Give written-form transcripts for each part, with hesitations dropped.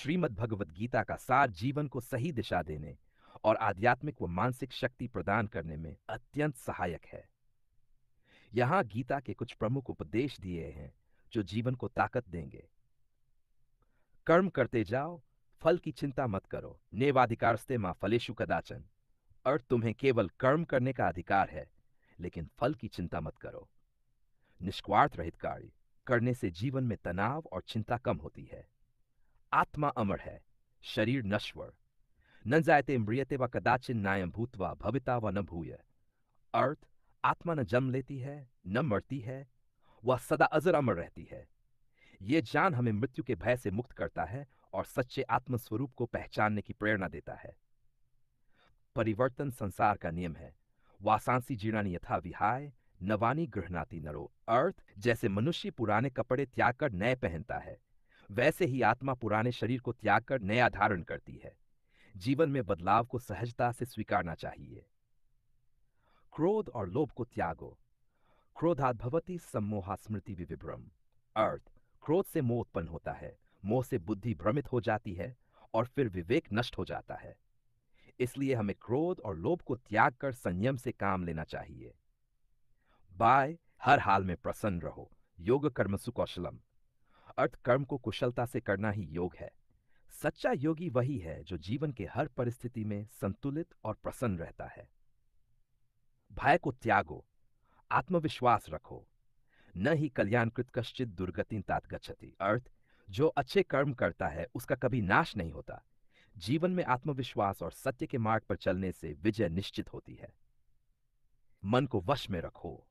श्रीमद् भगवद गीता का सार जीवन को सही दिशा देने और आध्यात्मिक व मानसिक शक्ति प्रदान करने में अत्यंत सहायक है। यहाँ गीता के कुछ प्रमुख उपदेश दिए हैं जो जीवन को ताकत देंगे। कर्म करते जाओ, फल की चिंता मत करो। नेवाधिकारस्ते मां फलेषु कदाचन। और तुम्हें केवल कर्म करने का अधिकार है, लेकिन फल की चिंता मत करो। निष्क्वार्थ रहित कार्य करने से जीवन में तनाव और चिंता कम होती है। आत्मा अमर है, शरीर नश्वर। न जायते म्रियते व कदाचिन नायम भूत्वा भविता व न भूय। अर्थ, आत्मा न जन्म लेती है, न मरती है, वह सदा अजर अमर रहती है। ये ज्ञान हमें मृत्यु के भय से मुक्त करता है और सच्चे आत्मस्वरूप को पहचानने की प्रेरणा देता है। परिवर्तन संसार का नियम है। वासांसी जीर्णानि यथा विहाय नवानि गृह्णाति नरो। अर्थ, जैसे मनुष्य पुराने कपड़े त्याग कर नए पहनता है, वैसे ही आत्मा पुराने शरीर को त्याग कर नया धारण करती है। जीवन में बदलाव को सहजता से स्वीकारना चाहिए। क्रोध और लोभ को त्यागो। क्रोधात् भवति सम्मोहा स्मृति विविभ्रम। अर्थ, क्रोध से मोह उत्पन्न होता है, मोह से बुद्धि भ्रमित हो जाती है और फिर विवेक नष्ट हो जाता है। इसलिए हमें क्रोध और लोभ को त्याग कर संयम से काम लेना चाहिए। बाय, हर हाल में प्रसन्न रहो। योग कर्मसु कौशलम। अर्थ, कर्म को कुशलता से करना ही योग है। सच्चा योगी वही है जो जीवन के हर परिस्थिति में संतुलित और प्रसन्न रहता है। भय को त्यागो, आत्मविश्वास रखो। न ही कल्याणकृत कश्चित दुर्गतिं तात गच्छति। अर्थ, जो अच्छे कर्म करता है उसका कभी नाश नहीं होता। जीवन में आत्मविश्वास और सत्य के मार्ग पर चलने से विजय निश्चित होती है। मन को वश में रखो।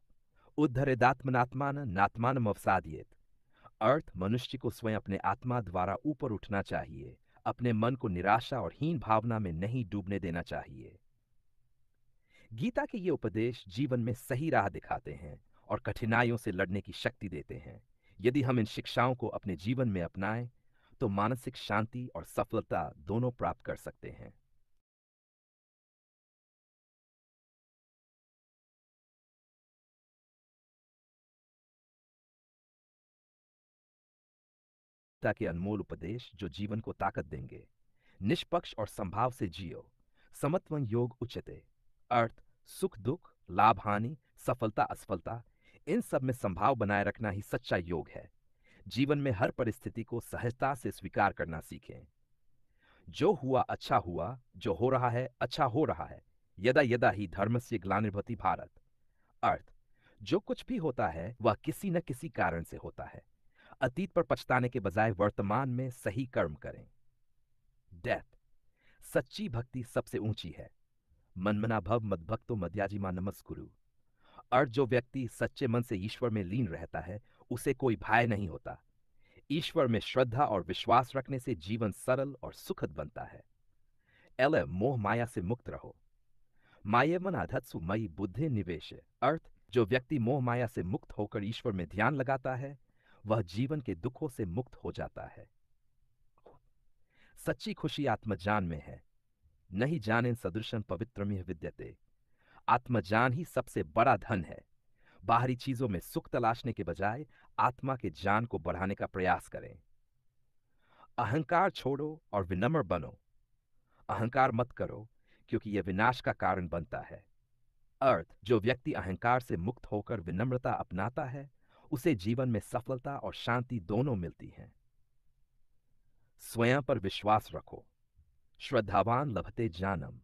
उद्धरेदात्मनात्मान नात्मानम अवसादयेत। अर्थ, मनुष्य को स्वयं अपने आत्मा द्वारा ऊपर उठना चाहिए। अपने मन को निराशा और हीन भावना में नहीं डूबने देना चाहिए। गीता के ये उपदेश जीवन में सही राह दिखाते हैं और कठिनाइयों से लड़ने की शक्ति देते हैं। यदि हम इन शिक्षाओं को अपने जीवन में अपनाएं, तो मानसिक शांति और सफलता दोनों प्राप्त कर सकते हैं। गीता के अनमोल उपदेश जो जीवन को ताकत देंगे। निष्पक्ष और संभाव से जियो। समत्वं योग उच्यते। अर्थ, सुख दुख, लाभ हानि, सफलता असफलता, इन सब में संभाव बनाए रखना ही सच्चा योग है। जीवन में हर परिस्थिति को सहजता से स्वीकार करना सीखें। जो हुआ अच्छा हुआ, जो हो रहा है अच्छा हो रहा है। यदा यदा ही धर्मस्य ग्लानिर्भवति भारत। अर्थ, जो कुछ भी होता है वह किसी न किसी कारण से होता है। अतीत पर पछताने के बजाय वर्तमान में सही कर्म करें। डेथ, सच्ची भक्ति सबसे ऊंची है। मनमना भव मद्भक्तो मद्याजिमा नमस्कुरु। अर्थ, जो व्यक्ति सच्चे मन से ईश्वर में लीन रहता है उसे कोई भय नहीं होता। ईश्वर में श्रद्धा और विश्वास रखने से जीवन सरल और सुखद बनता है। एल, मोह माया से मुक्त रहो। मायेमन आधत्सु मयि बुद्धि निवेश। अर्थ, जो व्यक्ति मोह माया से मुक्त होकर ईश्वर में ध्यान लगाता है वह जीवन के दुखों से मुक्त हो जाता है। सच्ची खुशी आत्मज्ञान में है। नहीं जाने सदृशं पवित्रमिह विद्यते। आत्मज्ञान ही सबसे बड़ा धन है। बाहरी चीजों में सुख तलाशने के बजाय आत्मा के ज्ञान को बढ़ाने का प्रयास करें। अहंकार छोड़ो और विनम्र बनो। अहंकार मत करो, क्योंकि यह विनाश का कारण बनता है। अर्थ, जो व्यक्ति अहंकार से मुक्त होकर विनम्रता अपनाता है उसे जीवन में सफलता और शांति दोनों मिलती हैं। स्वयं पर विश्वास रखो। श्रद्धावान लभते ज्ञानम।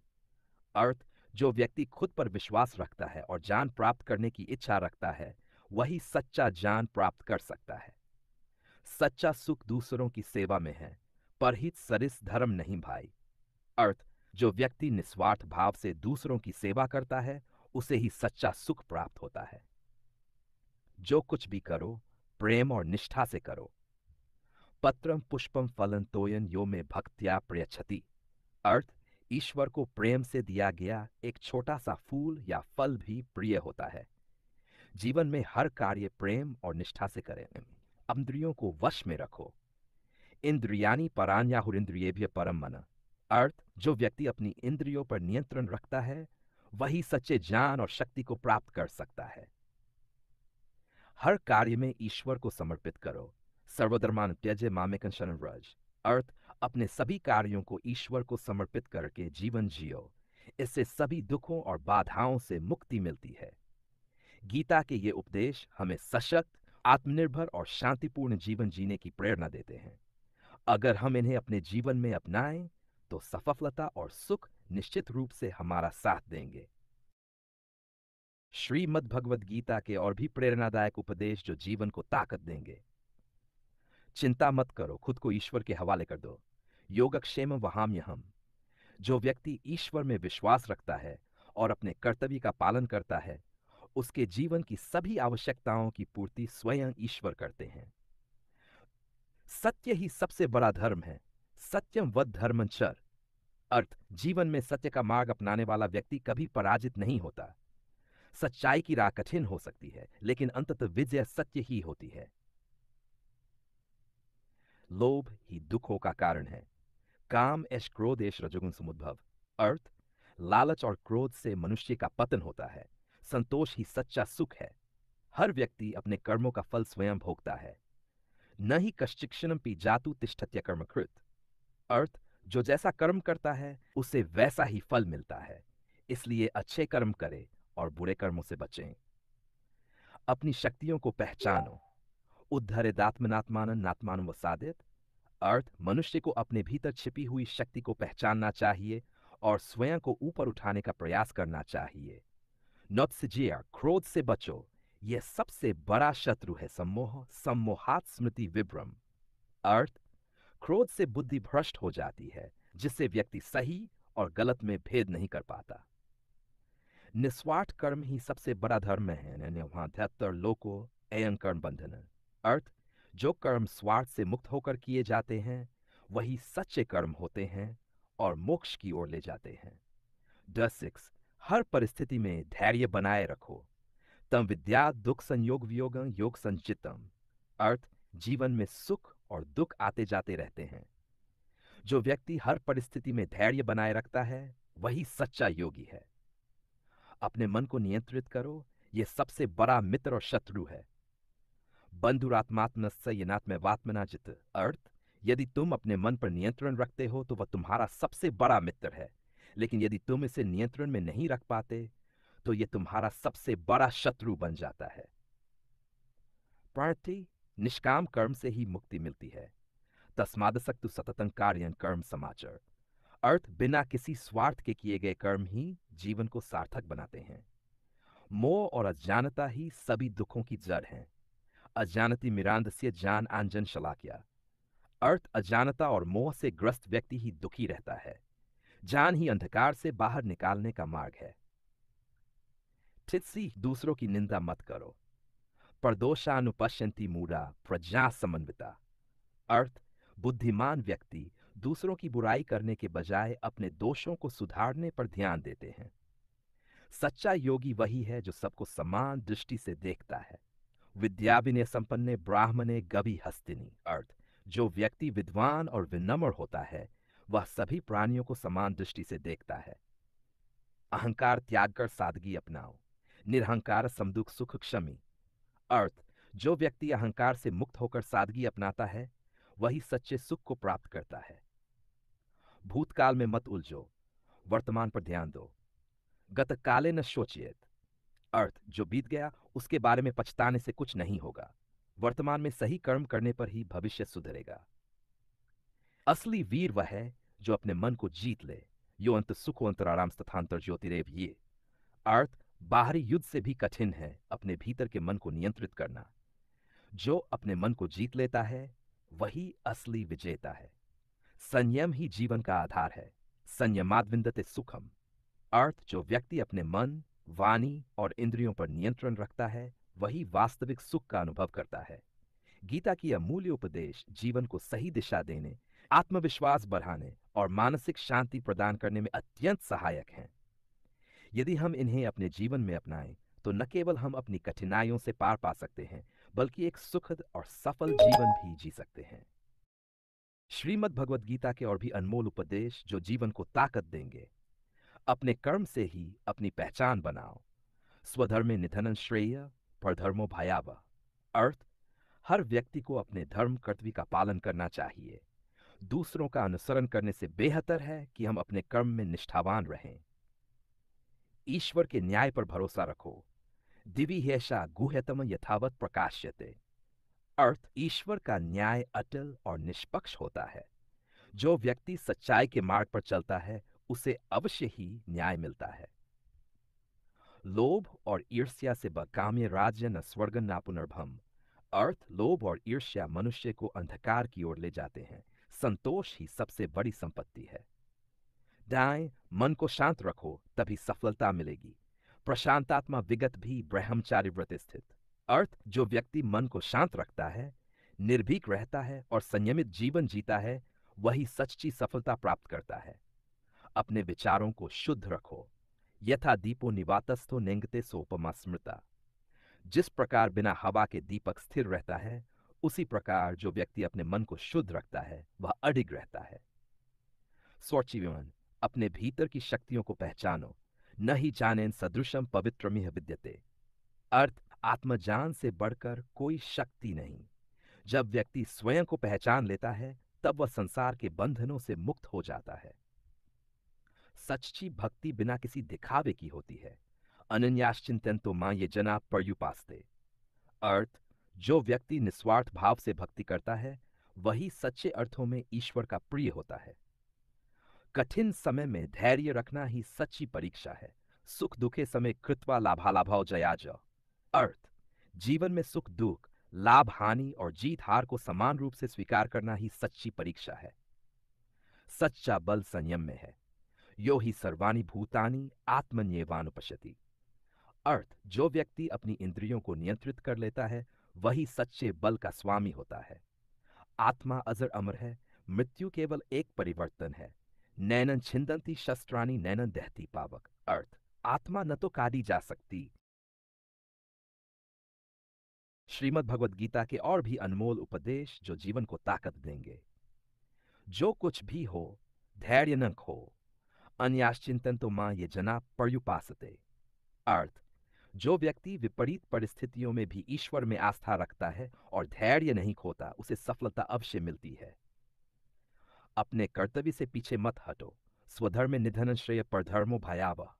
अर्थ, जो व्यक्ति खुद पर विश्वास रखता है और ज्ञान प्राप्त करने की इच्छा रखता है वही सच्चा ज्ञान प्राप्त कर सकता है। सच्चा सुख दूसरों की सेवा में है, परहित सरिस धर्म नहीं भाई। अर्थ, जो व्यक्ति निस्वार्थ भाव से दूसरों की सेवा करता है उसे ही सच्चा सुख प्राप्त होता है। जो कुछ भी करो प्रेम और निष्ठा से करो। पत्रम पुष्पम फलं तोयन यो में भक्त्या प्रयच्छति। अर्थ, ईश्वर को प्रेम से दिया गया एक छोटा सा फूल या फल भी प्रिय होता है। जीवन में हर कार्य प्रेम और निष्ठा से करें। इंद्रियों को वश में रखो। इंद्रियानी परान्याहुरिंद्रियेभ्य परम मन। अर्थ, जो व्यक्ति अपनी इंद्रियों पर नियंत्रण रखता है वही सच्चे ज्ञान और शक्ति को प्राप्त कर सकता है। हर कार्य में ईश्वर को समर्पित करो। सर्वधर्मान त्यज्य मामेकं शरणं व्रज। अर्थ, अपने सभी कार्यों को ईश्वर को समर्पित करके जीवन जियो। इससे सभी दुखों और बाधाओं से मुक्ति मिलती है। गीता के ये उपदेश हमें सशक्त, आत्मनिर्भर और शांतिपूर्ण जीवन जीने की प्रेरणा देते हैं। अगर हम इन्हें अपने जीवन में अपनाएं, तो सफलता और सुख निश्चित रूप से हमारा साथ देंगे। श्रीमद् भगवद गीता के और भी प्रेरणादायक उपदेश जो जीवन को ताकत देंगे। चिंता मत करो, खुद को ईश्वर के हवाले कर दो। योगक्षेम वहाम्यहम्। जो व्यक्ति ईश्वर में विश्वास रखता है और अपने कर्तव्य का पालन करता है, उसके जीवन की सभी आवश्यकताओं की पूर्ति स्वयं ईश्वर करते हैं। सत्य ही सबसे बड़ा धर्म है। सत्यम वद धर्मं चर। अर्थ, जीवन में सत्य का मार्ग अपनाने वाला व्यक्ति कभी पराजित नहीं होता। सच्चाई की राह कठिन हो सकती है, लेकिन अंततः विजय सत्य ही होती है। लोभ ही दुखों का कारण है। काम एश क्रोध एश रजोगुण समुद्भव। अर्थ, लालच और क्रोध से मनुष्य का पतन होता है। संतोष ही सच्चा सुख है। हर व्यक्ति अपने कर्मों का फल स्वयं भोगता है। न ही कश्चिक्षणम पी जातु तिष्ठत्य कर्मकृत। अर्थ, जो जैसा कर्म करता है उसे वैसा ही फल मिलता है। इसलिए अच्छे कर्म करें और बुरे कर्मों से बचें। अपनी शक्तियों को पहचानो। उद्धरेदात्मनात्मानं नात्मानं वसादेत। अर्थ, मनुष्य को अपने भीतर छिपी हुई शक्ति को पहचानना चाहिए और स्वयं को ऊपर उठाने का प्रयास करना चाहिए। नौत्सजिया, क्रोध से बचो। यह सबसे बड़ा शत्रु है। सम्मोह सम्मोहात स्मृति विभ्रम। अर्थ, क्रोध से बुद्धि भ्रष्ट हो जाती है, जिससे व्यक्ति सही और गलत में भेद नहीं कर पाता। निस्वार्थ कर्म ही सबसे बड़ा धर्म है। न्यवाध्यात्तर लोको अयं कर्म बंधन। अर्थ, जो कर्म स्वार्थ से मुक्त होकर किए जाते हैं वही सच्चे कर्म होते हैं और मोक्ष की ओर ले जाते हैं। 6 हर परिस्थिति में धैर्य बनाए रखो। तम विद्या दुख संयोग वियोगं योग संचितम। अर्थ, जीवन में सुख और दुख आते जाते रहते हैं। जो व्यक्ति हर परिस्थिति में धैर्य बनाए रखता है वही सच्चा योगी है। अपने मन को नियंत्रित करो, यह सबसे बड़ा मित्र और शत्रु है। बंधुरात्मात्मनस्य येनात्मेवात्मना जित। अर्थ, यदि तुम अपने मन पर नियंत्रण रखते हो तो वह तुम्हारा सबसे बड़ा मित्र है, लेकिन यदि तुम इसे नियंत्रण में नहीं रख पाते तो यह तुम्हारा सबसे बड़ा शत्रु बन जाता है। प्रार्थी, निष्काम कर्म से ही मुक्ति मिलती है। तस्मादसक्तु सततं कार्यं कर्म समाचर। अर्थ, बिना किसी स्वार्थ के किए गए कर्म ही जीवन को सार्थक बनाते हैं। मोह और अज्ञानता ही सभी दुखों की जड़ है। अज्ञानति मिरांदस्य जान आंजन शलाकिया। अर्थ, अज्ञानता और मोह से ग्रस्त व्यक्ति ही दुखी रहता है। जान ही अंधकार से बाहर निकालने का मार्ग है। ठित्सी, दूसरों की निंदा मत करो। परदोषानुपश्यन्ति मूढ़ा प्रज्ञा समन्विता। अर्थ, बुद्धिमान व्यक्ति दूसरों की बुराई करने के बजाय अपने दोषों को सुधारने पर ध्यान देते हैं। सच्चा योगी वही है जो सबको समान दृष्टि से देखता है। विद्या विनय संपन्ने ब्राह्मणे गभि हस्तिनी। अर्थ, जो व्यक्ति विद्वान और विनम्र होता है वह सभी प्राणियों को समान दृष्टि से देखता है। अहंकार त्याग कर सादगी अपनाओ। निरहंकार समदुख सुख क्षमी। अर्थ, जो व्यक्ति अहंकार से मुक्त होकर सादगी अपनाता है वही सच्चे सुख को प्राप्त करता है। भूतकाल में मत उलझो, वर्तमान पर ध्यान दो। गत काले न शोचियेत। अर्थ, जो बीत गया उसके बारे में पछताने से कुछ नहीं होगा। वर्तमान में सही कर्म करने पर ही भविष्य सुधरेगा। असली वीर वह है जो अपने मन को जीत ले। यो अंत सुखो अंतराराम तथांतर ज्योतिरेव ये। अर्थ, बाहरी युद्ध से भी कठिन है अपने भीतर के मन को नियंत्रित करना। जो अपने मन को जीत लेता है वही असली विजेता है। संयम ही जीवन का आधार है। संयमाद विंदते सुखम। अर्थ, जो व्यक्ति अपने मन, वाणी और इंद्रियों पर नियंत्रण रखता है वही वास्तविक सुख का अनुभव करता है। गीता की अमूल्य उपदेश जीवन को सही दिशा देने, आत्मविश्वास बढ़ाने और मानसिक शांति प्रदान करने में अत्यंत सहायक हैं। यदि हम इन्हें अपने जीवन में अपनाएं तो न केवल हम अपनी कठिनाइयों से पार पा सकते हैं बल्कि एक सुखद और सफल जीवन भी जी सकते हैं। श्रीमद् भगवद गीता के और भी अनमोल उपदेश जो जीवन को ताकत देंगे। अपने कर्म से ही अपनी पहचान बनाओ। स्वधर्मे निधनं श्रेय परधर्मो भयावह। अर्थ, हर व्यक्ति को अपने धर्म कर्तव्य का पालन करना चाहिए। दूसरों का अनुसरण करने से बेहतर है कि हम अपने कर्म में निष्ठावान रहें। ईश्वर के न्याय पर भरोसा रखो। दिवि ह्येषा गुह्यतम यथावत प्रकाश्यते। अर्थ, ईश्वर का न्याय अटल और निष्पक्ष होता है। जो व्यक्ति सच्चाई के मार्ग पर चलता है उसे अवश्य ही न्याय मिलता है। लोभ और ईर्ष्या से काम्य राज्य न स्वर्ग ना पुनर्भम। अर्थ, लोभ और ईर्ष्या मनुष्य को अंधकार की ओर ले जाते हैं। संतोष ही सबसे बड़ी संपत्ति है। दाएं, मन को शांत रखो तभी सफलता मिलेगी। प्रशांतात्मा विगत भी ब्रह्मचारी व्रत स्थित। अर्थ, जो व्यक्ति मन को शांत रखता है, निर्भीक रहता है और संयमित जीवन जीता है, वही सच्ची सफलता प्राप्त करता है। अपने विचारों को शुद्ध रखो। यथा दीपो निवातस्थो नेंगते सोपमा स्मृता। जिस प्रकार बिना हवा के दीपक स्थिर रहता है, उसी प्रकार जो व्यक्ति अपने मन को शुद्ध रखता है वह अडिग रहता है। स्वचिवन, अपने भीतर की शक्तियों को पहचानो। न ही जानेन सदृशम पवित्रमिह विद्यते। अर्थ, आत्मज्ञान से बढ़कर कोई शक्ति नहीं। जब व्यक्ति स्वयं को पहचान लेता है तब वह संसार के बंधनों से मुक्त हो जाता है। सच्ची भक्ति बिना किसी दिखावे की होती है। अनन्याश्चिंतन तो मां ये जना पर्युपास्ते। अर्थ, जो व्यक्ति निस्वार्थ भाव से भक्ति करता है वही सच्चे अर्थों में ईश्वर का प्रिय होता है। कठिन समय में धैर्य रखना ही सच्ची परीक्षा है। सुख दुखे समय कृत्वा लाभालाभौ जयाज। अर्थ, जीवन में सुख दुख, लाभ हानि और जीत हार को समान रूप से स्वीकार करना ही सच्ची परीक्षा है। सच्चा बल संयम में है। यो ही सर्वाणि भूतानि आत्मन्येवानुपश्यति। अर्थ, जो व्यक्ति अपनी इंद्रियों को नियंत्रित कर लेता है वही सच्चे बल का स्वामी होता है। आत्मा अजर अमर है। मृत्यु केवल एक परिवर्तन है। नैनन छिंदंती शस्त्राणी नैनन दहती पावक। अर्थ, आत्मा न तो काटी जा सकती। श्रीमद् भगवद गीता के और भी अनमोल उपदेश जो जीवन को ताकत देंगे। जो कुछ भी हो, धैर्य न खो। अन्याश्चिंतन तो मां ये जना पर्युपासते। अर्थ, जो व्यक्ति विपरीत परिस्थितियों में भी ईश्वर में आस्था रखता है और धैर्य नहीं खोता उसे सफलता अवश्य मिलती है। अपने कर्तव्य से पीछे मत हटो। स्वधर्म निधन श्रेय परधर्मो भयावह।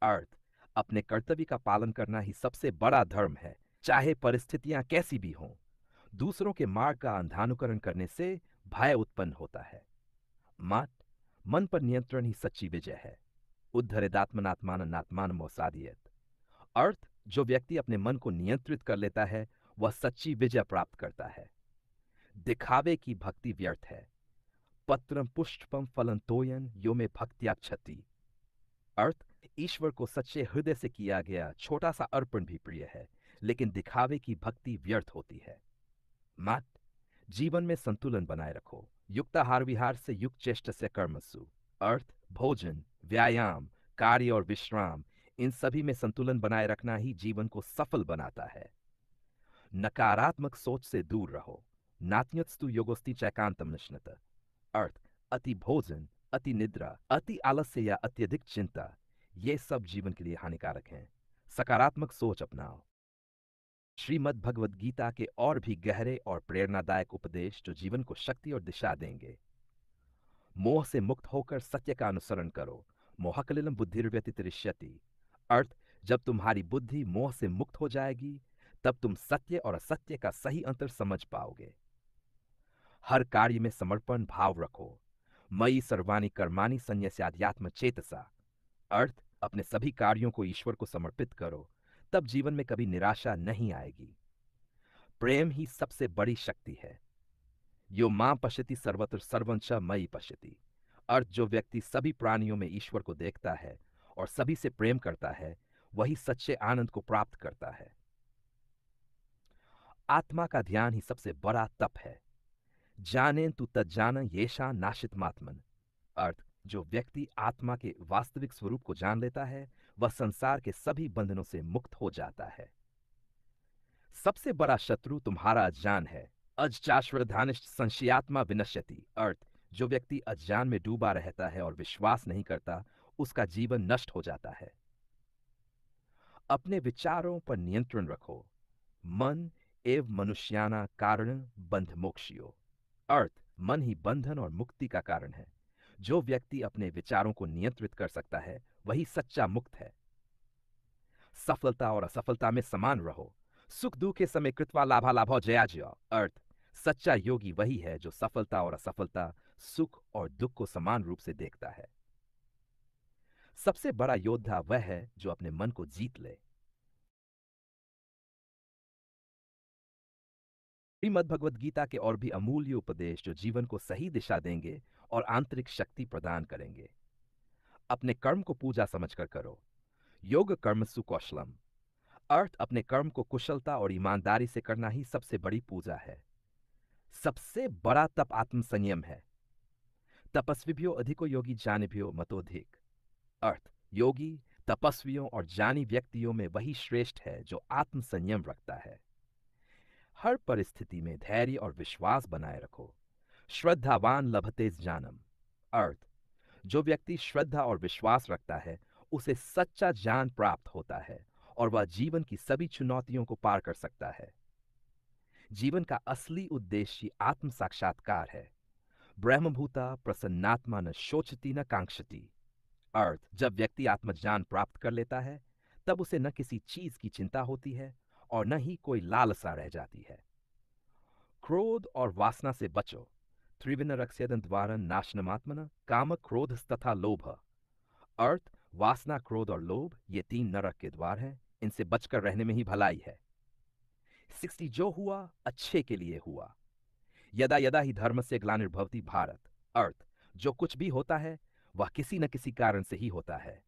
अर्थ, अपने कर्तव्य का पालन करना ही सबसे बड़ा धर्म है, चाहे परिस्थितियां कैसी भी हों। दूसरों के मार्ग का अंधानुकरण करने से भय उत्पन्न होता है। मत, मन पर नियंत्रण ही सच्ची विजय है। उद्धरेदात्मनात्माननात्मान मोसादियत। अर्थ, जो व्यक्ति अपने मन को नियंत्रित कर लेता है वह सच्ची विजय प्राप्त करता है। दिखावे की भक्ति व्यर्थ है। पत्रम पुष्पम फलं तोयन यो में भक्त्या क्षति। अर्थ, ईश्वर को सच्चे हृदय से किया गया छोटा सा अर्पण भी प्रिय है, लेकिन दिखावे की भक्ति व्यर्थ होती है। मत, जीवन में संतुलन बनाए रखो। युक्ताहार विहार से युक्त चेष्ट से कर्मसु। अर्थ, भोजन, व्यायाम, कार्य और विश्राम, इन सभी में संतुलन बनाए रखना ही जीवन को सफल बनाता है। नकारात्मक सोच से दूर रहो। नात्यस्तु योगोस्ति चैकांतम निश्नत। अर्थ, अति भोजन, अति निद्रा, अति आलस्य या अत्यधिक चिंता, ये सब जीवन के लिए हानिकारक हैं। सकारात्मक सोच अपनाओ। श्रीमद् भगवद गीता के और भी गहरे और प्रेरणादायक उपदेश जो जीवन को शक्ति और दिशा देंगे। मोह से मुक्त होकर सत्य का अनुसरण करो। मोहकलिलम बुद्धिर्व्यतिरिष्यति। अर्थ, जब तुम्हारी बुद्धि मोह से मुक्त हो जाएगी तब तुम सत्य और असत्य का सही अंतर समझ पाओगे। हर कार्य में समर्पण भाव रखो। मयि सर्वाणि कर्माणि संन्यस्याध्यात्म चेतसा। अर्थ, अपने सभी कार्यों को ईश्वर को समर्पित करो, तब जीवन में कभी निराशा नहीं आएगी। प्रेम ही सबसे बड़ी शक्ति है। यो मां पश्यति सर्वत्र सर्वं च मयि पश्यति। अर्थ, जो व्यक्ति सभी प्राणियों में ईश्वर को देखता है और सभी से प्रेम करता है वही सच्चे आनंद को प्राप्त करता है। आत्मा का ध्यान ही सबसे बड़ा तप है। जानेन तु तज्जान येषा नाशितमात्मन। अर्थ, जो व्यक्ति आत्मा के वास्तविक स्वरूप को जान लेता है वह संसार के सभी बंधनों से मुक्त हो जाता है। सबसे बड़ा शत्रु तुम्हारा अज्ञान है। अजचाश्वधानिष्ठ संशयात्मा विनश्यति। अर्थ, जो व्यक्ति अज्ञान में डूबा रहता है और विश्वास नहीं करता उसका जीवन नष्ट हो जाता है। अपने विचारों पर नियंत्रण रखो। मन एव मनुष्याना कारण बंध मोक्षियो। अर्थ, मन ही बंधन और मुक्ति का कारण है। जो व्यक्ति अपने विचारों को नियंत्रित कर सकता है वही सच्चा मुक्त है। सफलता और असफलता में समान रहो। सुख दुख के समय कृत्वा लाभा लाभो जया जया। अर्थ, सच्चा योगी वही है जो सफलता और असफलता, सुख और दुख को समान रूप से देखता है। सबसे बड़ा योद्धा वह है जो अपने मन को जीत ले। श्रीमद् भगवद गीता के और भी अमूल्य उपदेश जो जीवन को सही दिशा देंगे और आंतरिक शक्ति प्रदान करेंगे। अपने कर्म को पूजा समझकर करो। योग कर्म सुकौशलम। अर्थ, अपने कर्म को कुशलता और ईमानदारी से करना ही सबसे बड़ी पूजा है। सबसे बड़ा तप आत्म संयम है। तपस्विभ्यो अधिको योगी जानिभ्यो मतोधिक। अर्थ, योगी, तपस्वियों और ज्ञानी व्यक्तियों में वही श्रेष्ठ है जो आत्म संयम रखता है। हर परिस्थिति में धैर्य और विश्वास बनाए रखो। श्रद्धावान लभते ज्ञानम। अर्थ, जो व्यक्ति श्रद्धा और विश्वास रखता है उसे सच्चा ज्ञान प्राप्त होता है और वह जीवन की सभी चुनौतियों को पार कर सकता है। जीवन का असली उद्देश्य आत्म साक्षात्कार है। ब्रह्मभूता प्रसन्नात्मा न शोचती न कांक्षती। अर्थ, जब व्यक्ति आत्मज्ञान प्राप्त कर लेता है तब उसे न किसी चीज की चिंता होती है और न ही कोई लालसा रह जाती है। क्रोध और वासना से बचो। त्रिविन रक्षेदन द्वारन नाशनमात्मन काम क्रोध तथा लोभ। अर्थ, वासना, क्रोध और लोभ ये तीन नरक के द्वार हैं। इनसे बचकर रहने में ही भलाई है। 60 जो हुआ अच्छे के लिए हुआ। यदा यदा ही धर्म से ग्लानिर्भवति भारत। अर्थ, जो कुछ भी होता है वह किसी न किसी कारण से ही होता है।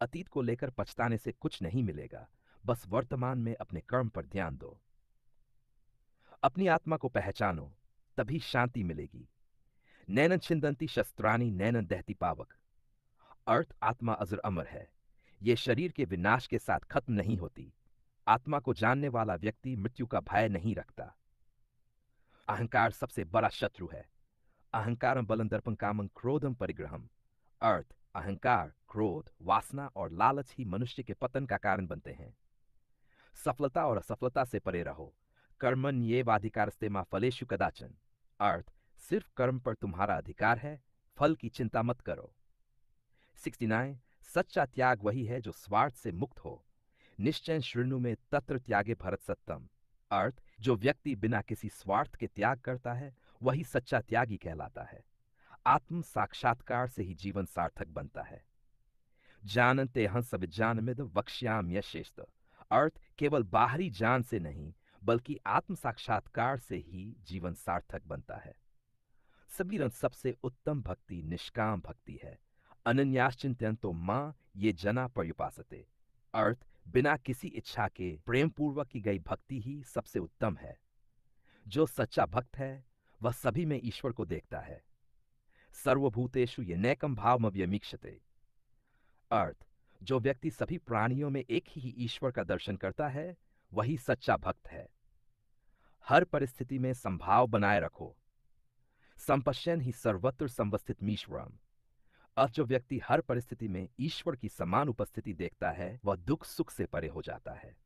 अतीत को लेकर पछताने से कुछ नहीं मिलेगा। बस वर्तमान में अपने कर्म पर ध्यान दो। अपनी आत्मा को पहचानो, तभी शांति मिलेगी। नैनन छिंदंती शस्त्राणी नैनन दहती पावक। अर्थ, आत्मा अजर अमर है। यह शरीर के विनाश के साथ खत्म नहीं होती। आत्मा को जानने वाला व्यक्ति मृत्यु का भय नहीं रखता। अहंकार सबसे बड़ा शत्रु है। अहंकारम बलम दर्पम कामम क्रोधम परिग्रहम। अर्थ, अहंकार, क्रोध, वासना और लालच ही मनुष्य के पतन का कारण बनते हैं। सफलता और असफलता से परे रहो। कर्मण्येवाधिकारस्ते मा फलेषु कदाचन। अर्थ, सिर्फ कर्म पर तुम्हारा अधिकार है, फल की चिंता मत करो। 69 सच्चा त्याग वही है जो स्वार्थ से मुक्त हो। निश्चय शृणु में तत्र त्यागे भरत सत्तम। अर्थ, जो व्यक्ति बिना किसी स्वार्थ के त्याग करता है वही सच्चा त्यागी कहलाता है। आत्म साक्षात्कार से ही जीवन सार्थक बनता है। जानते हंस विज्ञानमिद वक्ष्याम यशेस्त। अर्थ, केवल बाहरी ज्ञान से नहीं बल्कि आत्म साक्षात्कार से ही जीवन सार्थक बनता है। सबीरन सबसे उत्तम भक्ति निष्काम भक्ति है। अनन्याश्चिंत्यंतो मां ये जना पर्युपासते। अर्थ, बिना किसी इच्छा के प्रेम पूर्वक की गई भक्ति ही सबसे उत्तम है। जो सच्चा भक्त है वह सभी में ईश्वर को देखता है। सर्वभूतेषु ये नैकम भावमव्यमीक्षते। अर्थ, जो व्यक्ति सभी प्राणियों में एक ही ईश्वर का दर्शन करता है वही सच्चा भक्त है। हर परिस्थिति में संभाव बनाए रखो। संपश्यन ही सर्वत्र संवस्थित मीश्वरम। अर्थ, जो व्यक्ति हर परिस्थिति में ईश्वर की समान उपस्थिति देखता है वह दुख सुख से परे हो जाता है।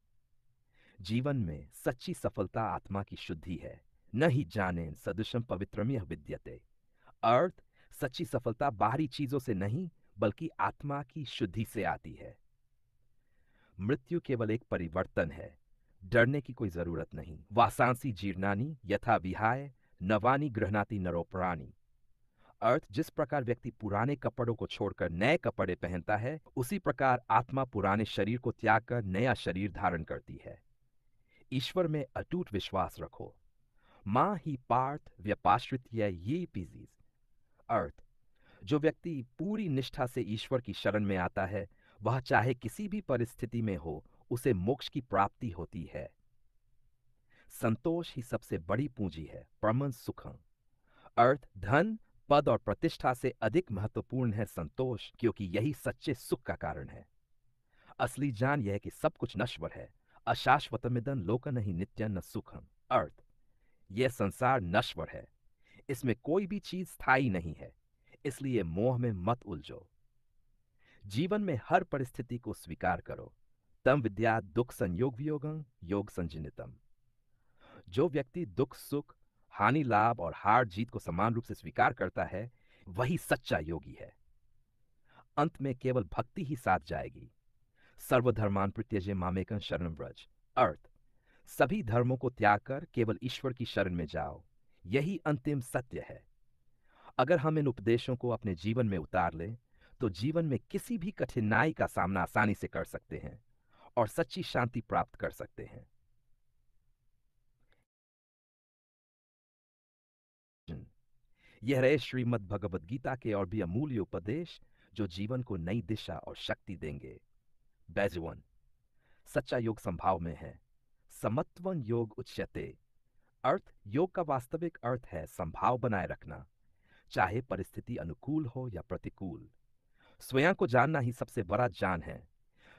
जीवन में सच्ची सफलता आत्मा की शुद्धि है। न ही जाने सदृशम पवित्रम यह विद्यते। अर्थ, सच्ची सफलता बाहरी चीजों से नहीं बल्कि आत्मा की शुद्धि से आती है। मृत्यु केवल एक परिवर्तन है, डरने की कोई जरूरत नहीं। वासांसी जीर्णानी यथा विहाय नवानी गृहणाति नरोपराणी। अर्थ, जिस प्रकार व्यक्ति पुराने कपड़ों को छोड़कर नए कपड़े पहनता है उसी प्रकार आत्मा पुराने शरीर को त्याग कर नया शरीर धारण करती है। ईश्वर में अटूट विश्वास रखो। मां ही पार्थ व्यपाश्रित ये पीजीज। अर्थ, जो व्यक्ति पूरी निष्ठा से ईश्वर की शरण में आता है वह चाहे किसी भी परिस्थिति में हो उसे मोक्ष की प्राप्ति होती है। संतोष ही सबसे बड़ी पूंजी है। परमं सुखं। अर्थ, धन, पद और प्रतिष्ठा से अधिक महत्वपूर्ण है संतोष, क्योंकि यही सच्चे सुख का कारण है। असली जान यह है कि सब कुछ नश्वर है। अशाश्वतमिदं लोकन ही नित्यं न सुखम। अर्थ, यह संसार नश्वर है, इसमें कोई भी चीज स्थायी नहीं है, इसलिए मोह में मत उलझो। जीवन में हर परिस्थिति को स्वीकार करो। तम विद्या दुख संयोग वियोगं योग संजनितम। जो व्यक्ति दुख सुख हानि लाभ और हार जीत को समान रूप से स्वीकार करता है, वही सच्चा योगी है। अंत में केवल भक्ति ही साथ जाएगी। सर्वधर्मान प्रत्यजे मामेकं शरणं व्रज। अर्थ, सभी धर्मों को त्याग कर केवल ईश्वर की शरण में जाओ, यही अंतिम सत्य है। अगर हम इन उपदेशों को अपने जीवन में उतार लें तो जीवन में किसी भी कठिनाई का सामना आसानी से कर सकते हैं और सच्ची शांति प्राप्त कर सकते हैं। यह रहे श्रीमद् भगवद गीता के और भी अमूल्य उपदेश जो जीवन को नई दिशा और शक्ति देंगे। बैजुअन, सच्चा योग संभाव में है। समत्वं योग उच्यते। अर्थ, योग का वास्तविक अर्थ है संभाव बनाए रखना, चाहे परिस्थिति अनुकूल हो या प्रतिकूल। स्वयं को जानना ही सबसे बड़ा ज्ञान है।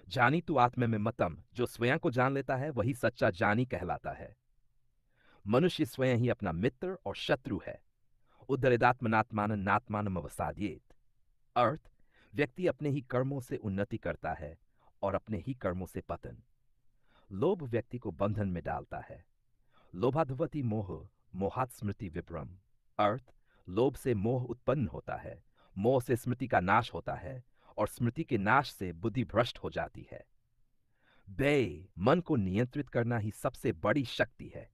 जानी तू आत्मा में मतम, जो स्वयं को जान लेता है वही सच्चा जानी कहलाता है। मनुष्य स्वयं ही अपना मित्र और शत्रु है। उद्धरेदात्मनात्मानं नात्मानम अवसादयेत। अर्थ, व्यक्ति अपने ही कर्मों से उन्नति करता है और अपने ही कर्मों से पतन। लोभ व्यक्ति को बंधन में डालता है। लोभाधवती मोह मोहात स्मृति विभ्रम। अर्थ, लोभ से मोह उत्पन्न होता है, मोह से स्मृति का नाश होता है और स्मृति के नाश से बुद्धि भ्रष्ट हो जाती है। व्यय, मन को नियंत्रित करना ही सबसे बड़ी शक्ति है।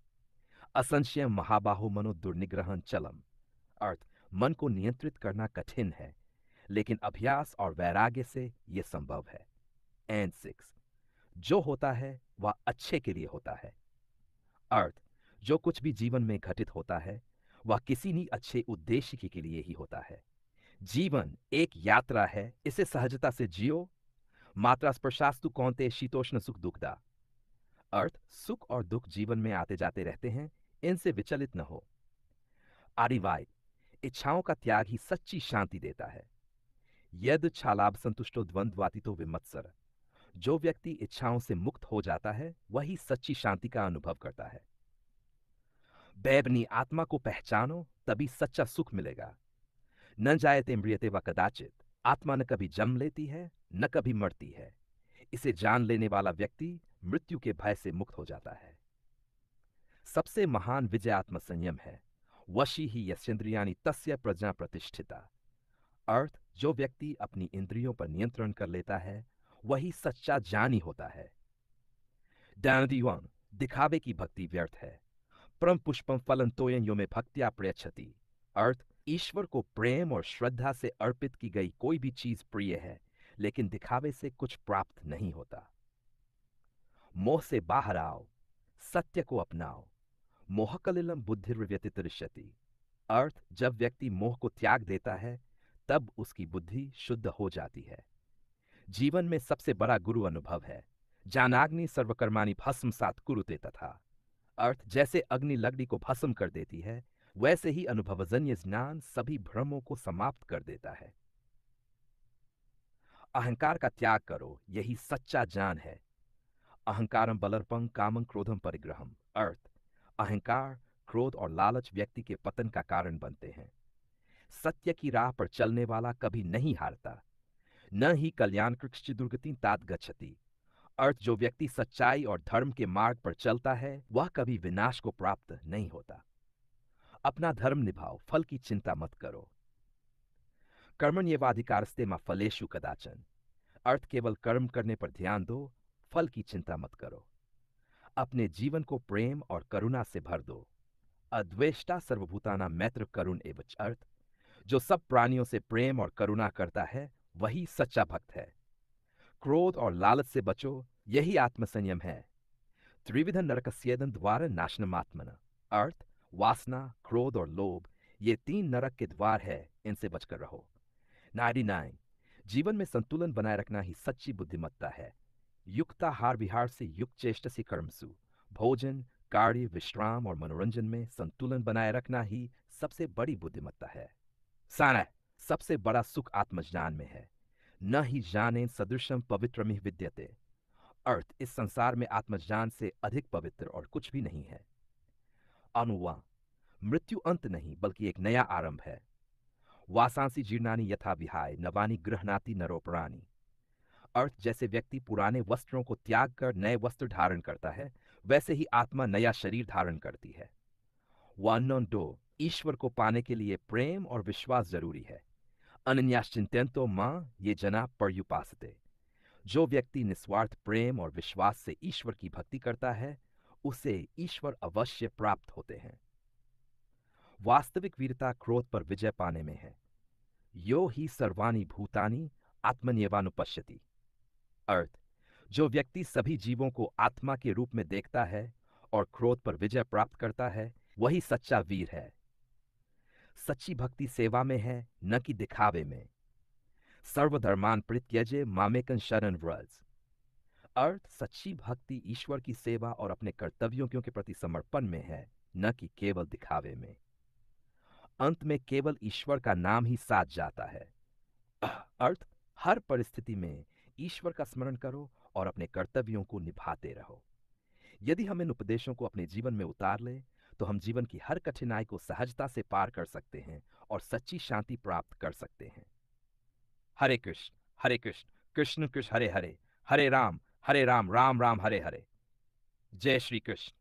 असंशय महाबाहो मनो दुर्निग्रहण चलम। अर्थ, मन को नियंत्रित करना कठिन है, लेकिन अभ्यास और वैराग्य से यह संभव है। एंड 6, जो होता है वह अच्छे के लिए होता है। अर्थ, जो कुछ भी जीवन में घटित होता है वह किसी न अच्छे उद्देश्य के लिए ही होता है। जीवन एक यात्रा है, इसे सहजता से जियो। मात्रा स्पर्शास्तु कौन्तेय शीतोष्ण सुख दुखदा। अर्थ, सुख और दुख जीवन में आते जाते रहते हैं, इनसे विचलित न हो। आरिवाय, इच्छाओं का त्याग ही सच्ची शांति देता है। यद छालाभ संतुष्टो द्वंद्वातीतो विमत्सर। जो व्यक्ति इच्छाओं से मुक्त हो जाता है वही सच्ची शांति का अनुभव करता है। बैबनी आत्मा को पहचानो, तभी सच्चा सुख मिलेगा। न जायते म्रियते व कदाचित। आत्मा न कभी जन्म लेती है न कभी मरती है। इसे जान लेने वाला व्यक्ति मृत्यु के भय से मुक्त हो जाता है। सबसे महान विजय आत्म संयम है। वशी ही यस्येन्द्रियाणि तस्य प्रज्ञा प्रतिष्ठिता। अर्थ, जो व्यक्ति अपनी इंद्रियों पर नियंत्रण कर लेता है वही सच्चा ज्ञानी होता है। दानदीवान, दिखावे की भक्ति व्यर्थ है। परम पुष्पम फलं तोयं यो में भक्त्या प्रयच्छति। अर्थ, ईश्वर को प्रेम और श्रद्धा से अर्पित की गई कोई भी चीज प्रिय है, लेकिन दिखावे से कुछ प्राप्त नहीं होता। मोह से बाहर आओ, सत्य को अपनाओ। मोहकलिलम बुद्धिर्व्यतितरिष्यति। अर्थ, जब व्यक्ति मोह को त्याग देता है तब उसकी बुद्धि शुद्ध हो जाती है। जीवन में सबसे बड़ा गुरु अनुभव है। जानाग्नि सर्वकर्माणि भस्मसात् कुरुते तथा। अर्थ, जैसे अग्नि लकड़ी को भस्म कर देती है वैसे ही अनुभवजन्य ज्ञान सभी भ्रमों को समाप्त कर देता है। अहंकार का त्याग करो, यही सच्चा ज्ञान है। अहंकारम बलर्पं कामं क्रोधम परिग्रहम। अर्थ, अहंकार, क्रोध और लालच व्यक्ति के पतन का कारण बनते हैं। सत्य की राह पर चलने वाला कभी नहीं हारता। न ही कल्याण कृष्ण दुर्गति तात गच्छति। अर्थ, जो व्यक्ति सच्चाई और धर्म के मार्ग पर चलता है वह कभी विनाश को प्राप्त नहीं होता। अपना धर्म निभाओ, फल की चिंता मत करो। कर्मण्येवाधिकारस्ते मा फलेषु कदाचन। अर्थ, केवल कर्म करने पर ध्यान दो, फल की चिंता मत करो। अपने जीवन को प्रेम और करुणा से भर दो। अद्वेष्टा सर्वभूतानां मैत्र करुण एवच। अर्थ, जो सब प्राणियों से प्रेम और करुणा करता है वही सच्चा भक्त है। क्रोध और लालच से बचो, यही आत्मसंयम है। त्रिविध नरकस्येदं द्वार नाशनमात्मन। अर्थ, वासना, क्रोध और लोभ, ये 3 नरक के द्वार है, इनसे बचकर रहो। 99, जीवन में संतुलन बनाए रखना ही सच्ची बुद्धिमत्ता है। युक्ताहार विहार से युक्त चेष्टसि कर्मसु। भोजन, कार्य, विश्राम और मनोरंजन में संतुलन बनाए रखना ही सबसे बड़ी बुद्धिमत्ता है। सारा, सबसे बड़ा सुख आत्मज्ञान में है। न ही जाने सदृशम पवित्रमिह विद्यते। अर्थ, इस संसार में आत्मज्ञान से अधिक पवित्र और कुछ भी नहीं है। अनुवा, मृत्यु अंत नहीं बल्कि एक नया आरंभ है। वासांसी जीर्णानि यथा विहाय नवानि गृह्णाति नरोपराणि। अर्थ, जैसे व्यक्ति पुराने वस्त्रों को त्याग कर नए वस्त्र धारण करता है वैसे ही आत्मा नया शरीर धारण करती है। वानों ईश्वर को पाने के लिए प्रेम और विश्वास जरूरी है। अनन्याश्चिंत्यंतो मां ये जना पर्युपासते। जो व्यक्ति निस्वार्थ प्रेम और विश्वास से ईश्वर की भक्ति करता है, उसे ईश्वर अवश्य प्राप्त होते हैं। वास्तविक वीरता क्रोध पर विजय पाने में है। यो ही सर्वाणि भूतानि आत्मन्यवानुपश्यति। अर्थ, जो व्यक्ति सभी जीवों को आत्मा के रूप में देखता है और क्रोध पर विजय प्राप्त करता है, वही सच्चा वीर है। सच्ची भक्ति सेवा में है, न कि दिखावे में। सर्वधर्मान परित्यज्य मामेकं शरण व्रज। अर्थ, सच्ची भक्ति ईश्वर की सेवा और अपने कर्तव्यों के प्रति समर्पण में है, न कि केवल दिखावे में। अंत में केवल ईश्वर का नाम ही साथ जाता है। अर्थ, हर परिस्थिति में ईश्वर का स्मरण करो और अपने कर्तव्यों को निभाते रहो। यदि हम इन उपदेशों को अपने जीवन में उतार लें, तो हम जीवन की हर कठिनाई को सहजता से पार कर सकते हैं और सच्ची शांति प्राप्त कर सकते हैं। हरे कृष्ण कृष्ण कृष्ण हरे हरे, हरे राम राम राम हरे हरे। जय श्री कृष्ण।